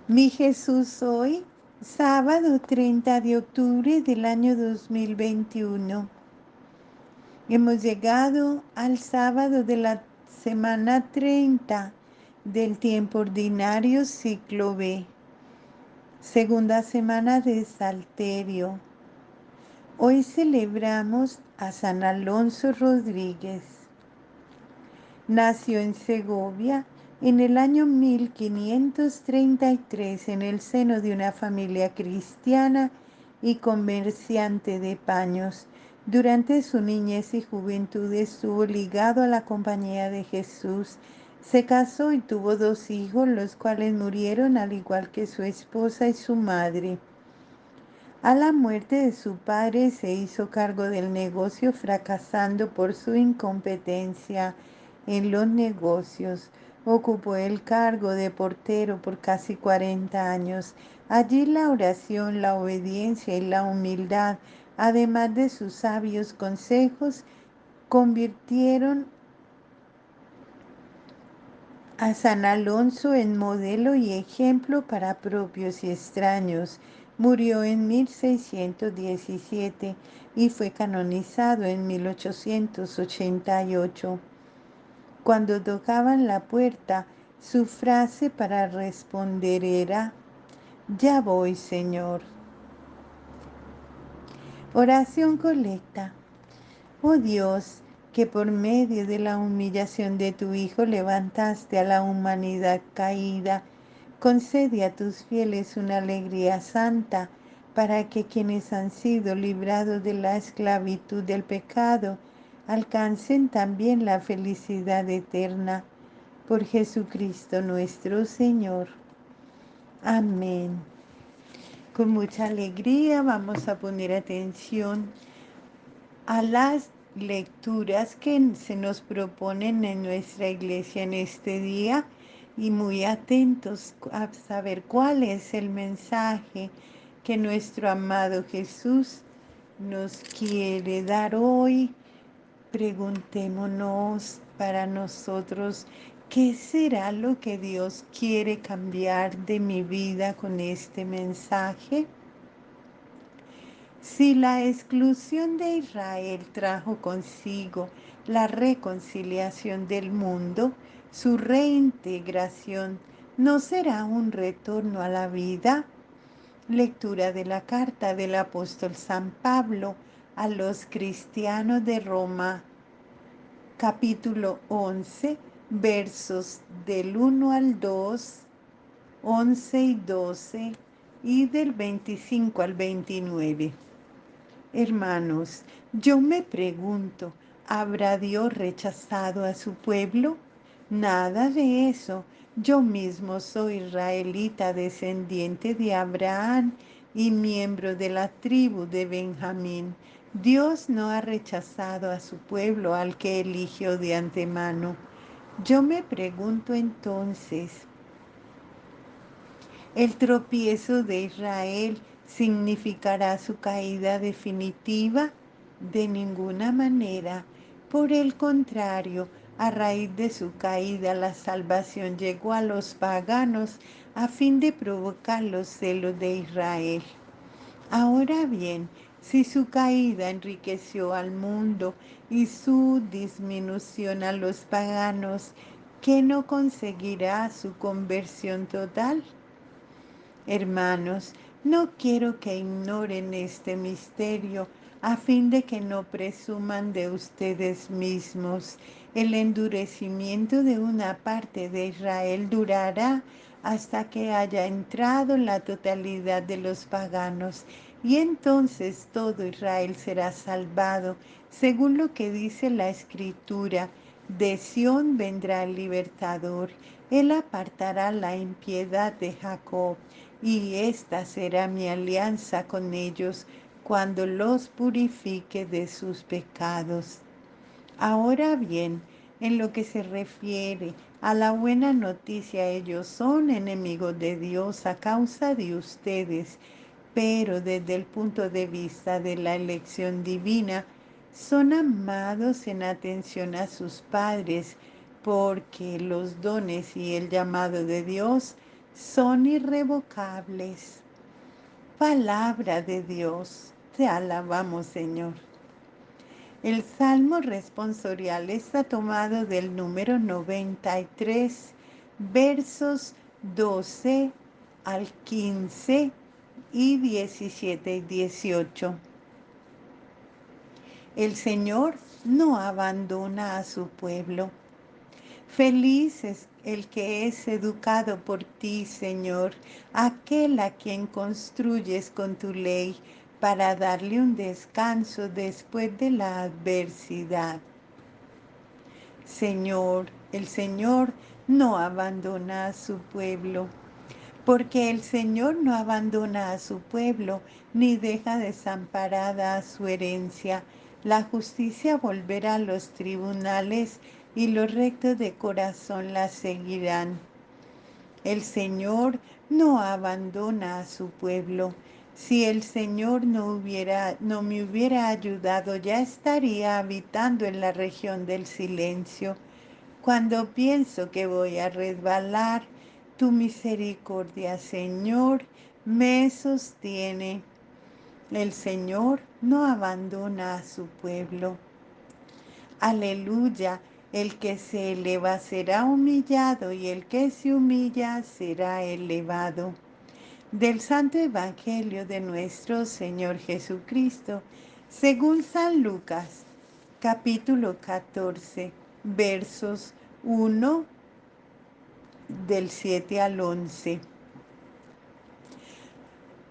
Mi Jesús hoy, sábado 30 de octubre del año 2021. Hemos llegado al sábado de la semana 30 del tiempo ordinario ciclo B, segunda semana de Salterio. Hoy celebramos a San Alonso Rodríguez. Nació en Segovia en el año 1533 en el seno de una familia cristiana y comerciante de paños. Durante su niñez y juventud estuvo ligado a la Compañía de Jesús. Se casó y tuvo 2 hijos, los cuales murieron al igual que su esposa y su madre. A la muerte de su padre se hizo cargo del negocio, fracasando por su incompetencia en los negocios. Ocupó el cargo de portero por casi 40 años. Allí la oración, la obediencia y la humildad, además de sus sabios consejos, convirtieron a San Alonso en modelo y ejemplo para propios y extraños. Murió en 1617 y fue canonizado en 1888. Cuando tocaban la puerta, su frase para responder era: "Ya voy, Señor". Oración colecta. Oh Dios, que por medio de la humillación de tu Hijo levantaste a la humanidad caída, concede a tus fieles una alegría santa, para que quienes han sido librados de la esclavitud del pecado alcancen también la felicidad eterna. Por Jesucristo nuestro Señor. Amén. Con mucha alegría vamos a poner atención a las lecturas que se nos proponen en nuestra iglesia en este día y muy atentos a saber cuál es el mensaje que nuestro amado Jesús nos quiere dar hoy. Preguntémonos para nosotros, ¿qué será lo que Dios quiere cambiar de mi vida con este mensaje? Si la exclusión de Israel trajo consigo la reconciliación del mundo, su reintegración no será un retorno a la vida. Lectura de la carta del apóstol San Pablo a los cristianos de Roma, capítulo 11, versos del 1 al 2, 11 y 12 y del 25 al 29. Hermanos, yo me pregunto, ¿habrá Dios rechazado a su pueblo? Nada de eso. Yo mismo soy israelita, descendiente de Abraham y miembro de la tribu de Benjamín. Dios no ha rechazado a su pueblo al que eligió de antemano. Yo me pregunto entonces, ¿el tropiezo de Israel significará su caída definitiva? De ninguna manera. Por el contrario, a raíz de su caída, la salvación llegó a los paganos a fin de provocar los celos de Israel. Ahora bien, si su caída enriqueció al mundo y su disminución a los paganos, ¿qué no conseguirá su conversión total? Hermanos, no quiero que ignoren este misterio, a fin de que no presuman de ustedes mismos. El endurecimiento de una parte de Israel durará hasta que haya entrado la totalidad de los paganos, y entonces todo Israel será salvado, según lo que dice la Escritura. De Sión vendrá el libertador, él apartará la impiedad de Jacob, y esta será mi alianza con ellos cuando los purifique de sus pecados. Ahora bien, en lo que se refiere a la buena noticia, ellos son enemigos de Dios a causa de ustedes, pero desde el punto de vista de la elección divina, son amados en atención a sus padres, porque los dones y el llamado de Dios son irrevocables. Palabra de Dios, te alabamos, Señor. El salmo responsorial está tomado del número 93, versos 12 al 15 y 17 y 18. El Señor no abandona a su pueblo. Feliz es el que es educado por ti, Señor, aquel a quien construyes con tu ley para darle un descanso después de la adversidad. Señor, el Señor no abandona a su pueblo, porque el Señor no abandona a su pueblo, ni deja desamparada a su herencia. La justicia volverá a los tribunales y los rectos de corazón la seguirán. El Señor no abandona a su pueblo. Si el Señor no me hubiera ayudado, ya estaría habitando en la región del silencio. Cuando pienso que voy a resbalar, tu misericordia, Señor, me sostiene. El Señor no abandona a su pueblo. Aleluya. El que se eleva será humillado y el que se humilla será elevado. Del Santo Evangelio de nuestro Señor Jesucristo, según San Lucas, capítulo 14, versos 1 del 7 al 11.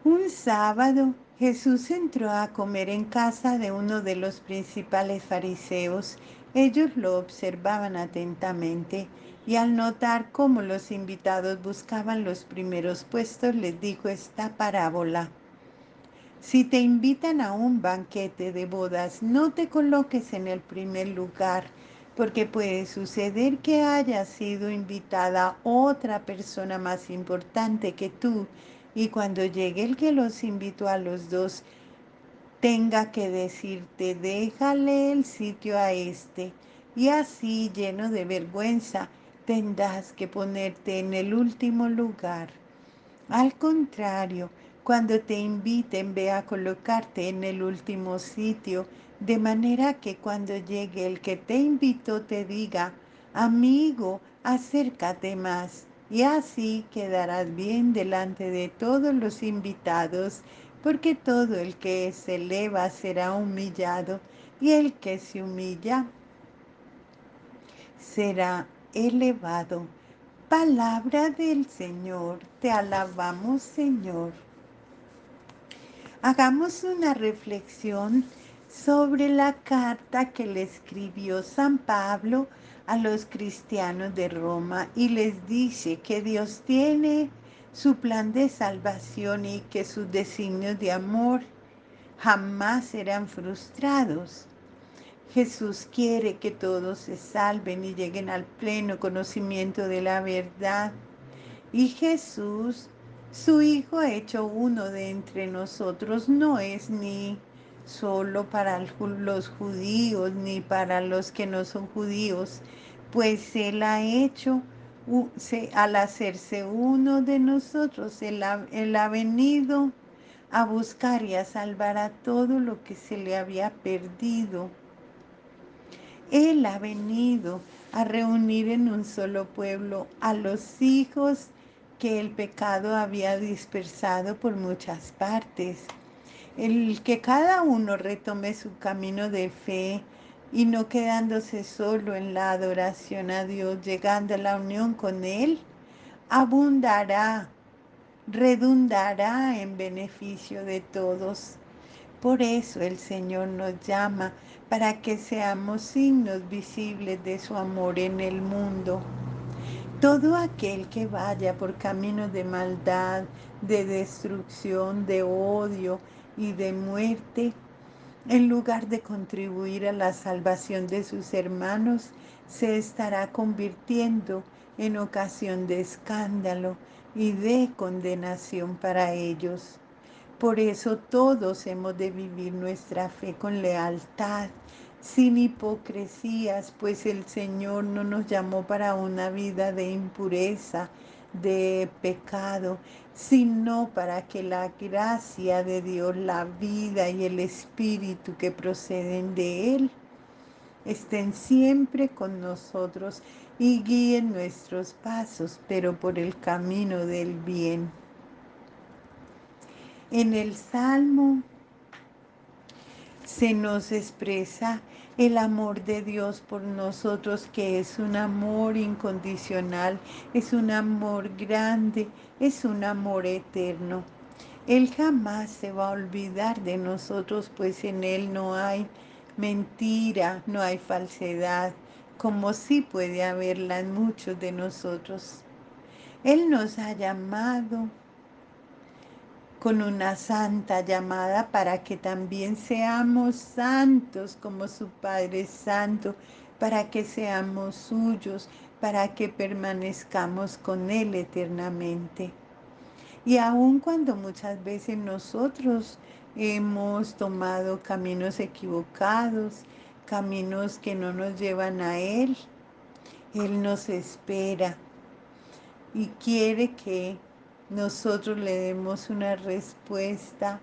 Un sábado Jesús entró a comer en casa de uno de los principales fariseos. Ellos lo observaban atentamente y al notar cómo los invitados buscaban los primeros puestos, les dijo esta parábola. Si te invitan a un banquete de bodas, no te coloques en el primer lugar, porque puede suceder que haya sido invitada otra persona más importante que tú, y cuando llegue el que los invitó a los dos, tenga que decirte, déjale el sitio a este, y así, lleno de vergüenza, tendrás que ponerte en el último lugar. Al contrario, cuando te inviten, ve a colocarte en el último sitio, de manera que cuando llegue el que te invitó te diga, amigo, acércate más, y así quedarás bien delante de todos los invitados, porque todo el que se eleva será humillado, y el que se humilla será elevado. Palabra del Señor, te alabamos, Señor. Hagamos una reflexión sobre la carta que le escribió San Pablo a los cristianos de Roma y les dice que Dios tiene su plan de salvación y que sus designios de amor jamás serán frustrados. Jesús quiere que todos se salven y lleguen al pleno conocimiento de la verdad. Y Jesús, su Hijo hecho uno de entre nosotros, no es ni solo para los judíos ni para los que no son judíos, pues Él ha hecho, al hacerse uno de nosotros, Él ha venido a buscar y a salvar a todo lo que se le había perdido. Él ha venido a reunir en un solo pueblo a los hijos que el pecado había dispersado por muchas partes. El que cada uno retome su camino de fe y no quedándose solo en la adoración a Dios, llegando a la unión con Él, abundará, redundará en beneficio de todos. Por eso el Señor nos llama para que seamos signos visibles de su amor en el mundo. Todo aquel que vaya por caminos de maldad, de destrucción, de odio y de muerte, en lugar de contribuir a la salvación de sus hermanos, se estará convirtiendo en ocasión de escándalo y de condenación para ellos. Por eso todos hemos de vivir nuestra fe con lealtad, sin hipocresías, pues el Señor no nos llamó para una vida de impureza, de pecado, sino para que la gracia de Dios, la vida y el Espíritu que proceden de Él estén siempre con nosotros y guíen nuestros pasos, pero por el camino del bien. En el Salmo se nos expresa el amor de Dios por nosotros, que es un amor incondicional, es un amor grande, es un amor eterno. Él jamás se va a olvidar de nosotros, pues en Él no hay mentira, no hay falsedad, como sí puede haberla en muchos de nosotros. Él nos ha llamado con una santa llamada para que también seamos santos como su Padre es santo, para que seamos suyos, para que permanezcamos con Él eternamente. Y aun cuando muchas veces nosotros hemos tomado caminos equivocados, caminos que no nos llevan a Él, Él nos espera y quiere que nosotros le demos una respuesta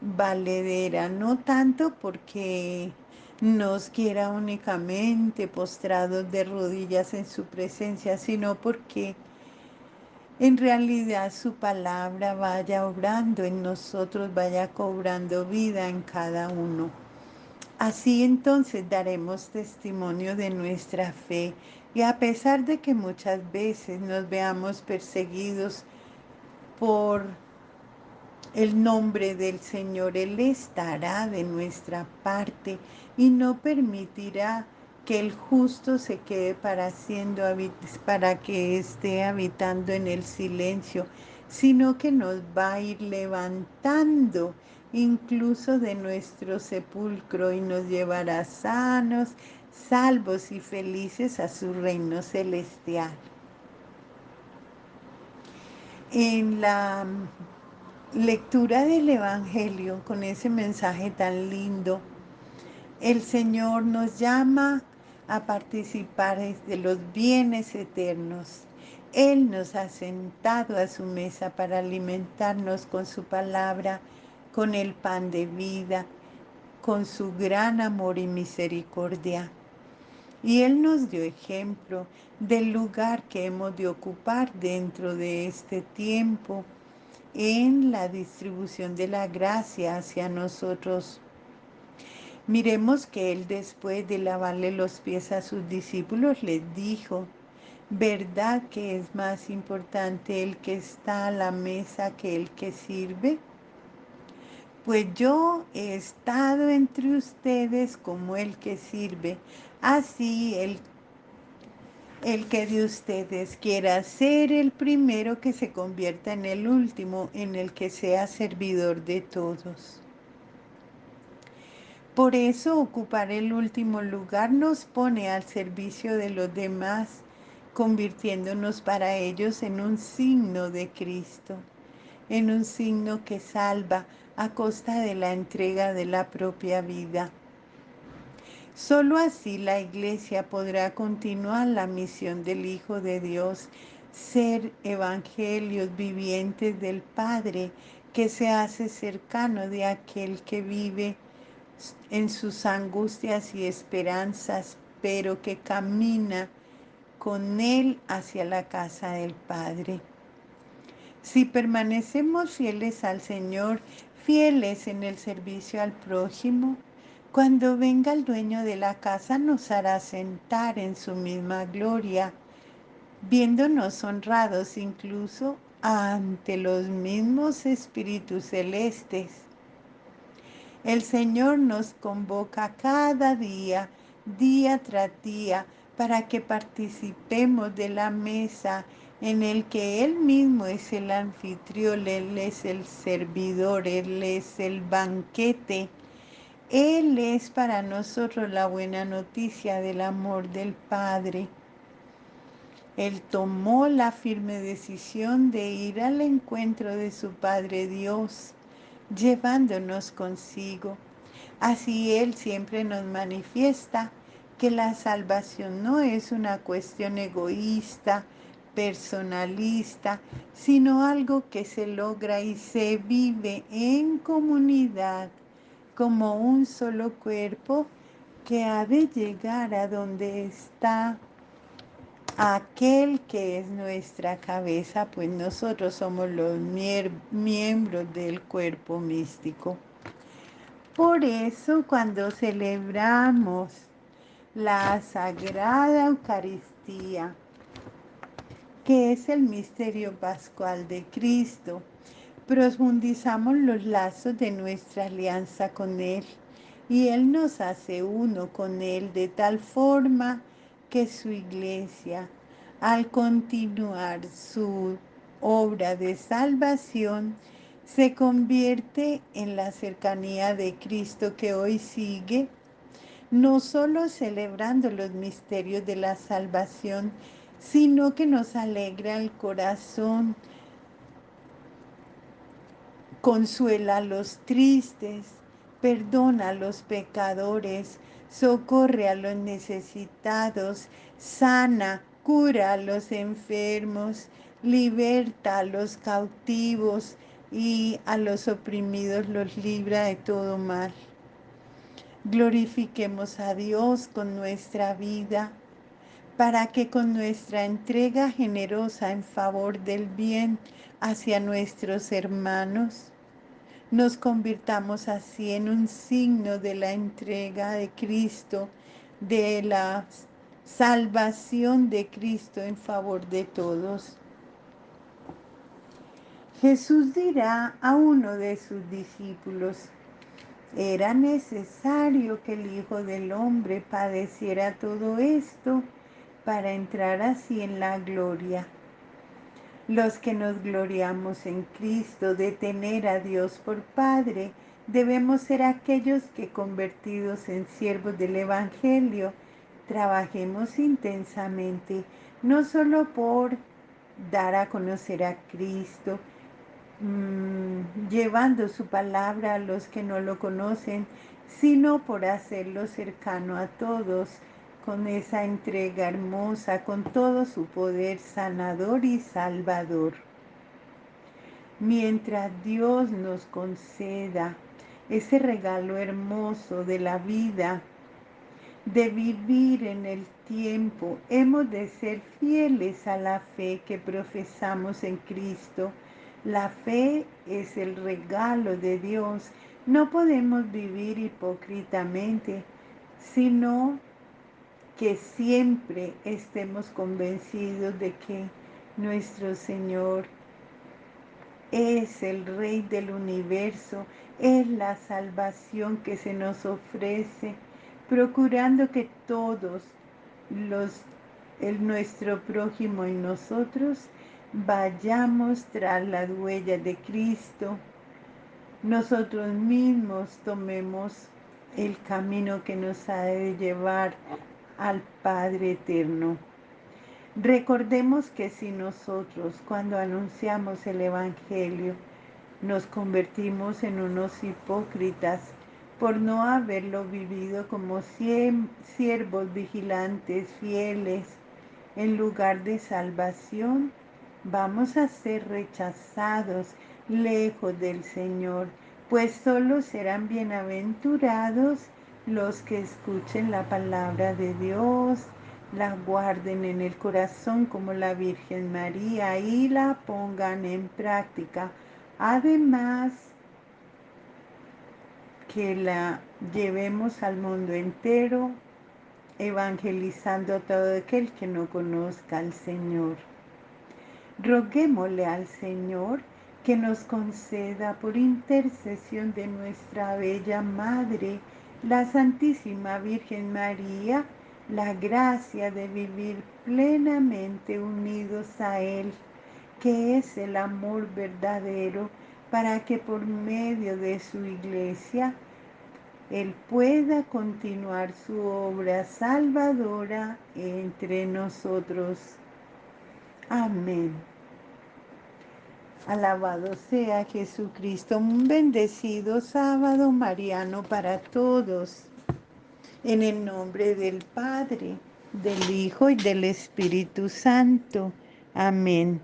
valedera, no tanto porque nos quiera únicamente postrados de rodillas en su presencia, sino porque en realidad su palabra vaya obrando en nosotros, vaya cobrando vida en cada uno. Así entonces daremos testimonio de nuestra fe, y a pesar de que muchas veces nos veamos perseguidos por el nombre del Señor, Él estará de nuestra parte y no permitirá que el justo se quede para que esté habitando en el silencio, sino que nos va a ir levantando incluso de nuestro sepulcro y nos llevará sanos, salvos y felices a su reino celestial. En la lectura del Evangelio, con ese mensaje tan lindo, el Señor nos llama a participar de los bienes eternos. Él nos ha sentado a su mesa para alimentarnos con su palabra, con el pan de vida, con su gran amor y misericordia. Y Él nos dio ejemplo del lugar que hemos de ocupar dentro de este tiempo en la distribución de la gracia hacia nosotros. Miremos que Él, después de lavarle los pies a sus discípulos, les dijo: ¿verdad que es más importante el que está a la mesa que el que sirve? Pues yo he estado entre ustedes como el que sirve. Así el que de ustedes quiera ser el primero, que se convierta en el último, en el que sea servidor de todos. Por eso ocupar el último lugar nos pone al servicio de los demás, convirtiéndonos para ellos en un signo de Cristo, en un signo que salva a costa de la entrega de la propia vida. Solo así la Iglesia podrá continuar la misión del Hijo de Dios, ser evangelios vivientes del Padre, que se hace cercano de aquel que vive en sus angustias y esperanzas, pero que camina con Él hacia la casa del Padre. Si permanecemos fieles al Señor, fieles en el servicio al prójimo, cuando venga el dueño de la casa nos hará sentar en su misma gloria, viéndonos honrados incluso ante los mismos espíritus celestes. El Señor nos convoca cada día, día tras día, para que participemos de la mesa en el que Él mismo es el anfitrión, Él es el servidor, Él es el banquete. Él es para nosotros la buena noticia del amor del Padre. Él tomó la firme decisión de ir al encuentro de su Padre Dios, llevándonos consigo. Así Él siempre nos manifiesta que la salvación no es una cuestión egoísta, personalista, sino algo que se logra y se vive en comunidad como un solo cuerpo que ha de llegar a donde está aquel que es nuestra cabeza, pues nosotros somos los miembros del cuerpo místico. Por eso cuando celebramos la Sagrada Eucaristía, que es el misterio pascual de Cristo, profundizamos los lazos de nuestra alianza con Él y Él nos hace uno con Él de tal forma que su iglesia, al continuar su obra de salvación, se convierte en la cercanía de Cristo que hoy sigue, no solo celebrando los misterios de la salvación, sino que nos alegra el corazón, consuela a los tristes, perdona a los pecadores, socorre a los necesitados, sana, cura a los enfermos, liberta a los cautivos y a los oprimidos los libra de todo mal. Glorifiquemos a Dios con nuestra vida, para que con nuestra entrega generosa en favor del bien hacia nuestros hermanos, nos convirtamos así en un signo de la entrega de Cristo, de la salvación de Cristo en favor de todos. Jesús dirá a uno de sus discípulos: era necesario que el Hijo del Hombre padeciera todo esto para entrar así en la gloria. Los que nos gloriamos en Cristo de tener a Dios por Padre, debemos ser aquellos que, convertidos en siervos del Evangelio, trabajemos intensamente, no solo por dar a conocer a Cristo, llevando su palabra a los que no lo conocen, sino por hacerlo cercano a todos, con esa entrega hermosa, con todo su poder sanador y salvador. Mientras Dios nos conceda ese regalo hermoso de la vida, de vivir en el tiempo, hemos de ser fieles a la fe que profesamos en Cristo. La fe es el regalo de Dios. No podemos vivir hipócritamente, sino que siempre estemos convencidos de que nuestro Señor es el Rey del universo, es la salvación que se nos ofrece, procurando que todos nuestro prójimo y nosotros vayamos tras las huellas de Cristo. Nosotros mismos tomemos el camino que nos ha de llevar al Padre eterno. Recordemos que si nosotros, cuando anunciamos el Evangelio, nos convertimos en unos hipócritas por no haberlo vivido como siervos vigilantes, fieles, en lugar de salvación, vamos a ser rechazados lejos del Señor, pues solo serán bienaventurados los que escuchen la palabra de Dios, la guarden en el corazón como la Virgen María y la pongan en práctica. Además, que la llevemos al mundo entero, evangelizando a todo aquel que no conozca al Señor. Roguémosle al Señor que nos conceda, por intercesión de nuestra bella Madre, la Santísima Virgen María, la gracia de vivir plenamente unidos a Él, que es el amor verdadero, para que por medio de su Iglesia Él pueda continuar su obra salvadora entre nosotros. Amén. Alabado sea Jesucristo. Un bendecido sábado mariano para todos. En el nombre del Padre, del Hijo y del Espíritu Santo. Amén.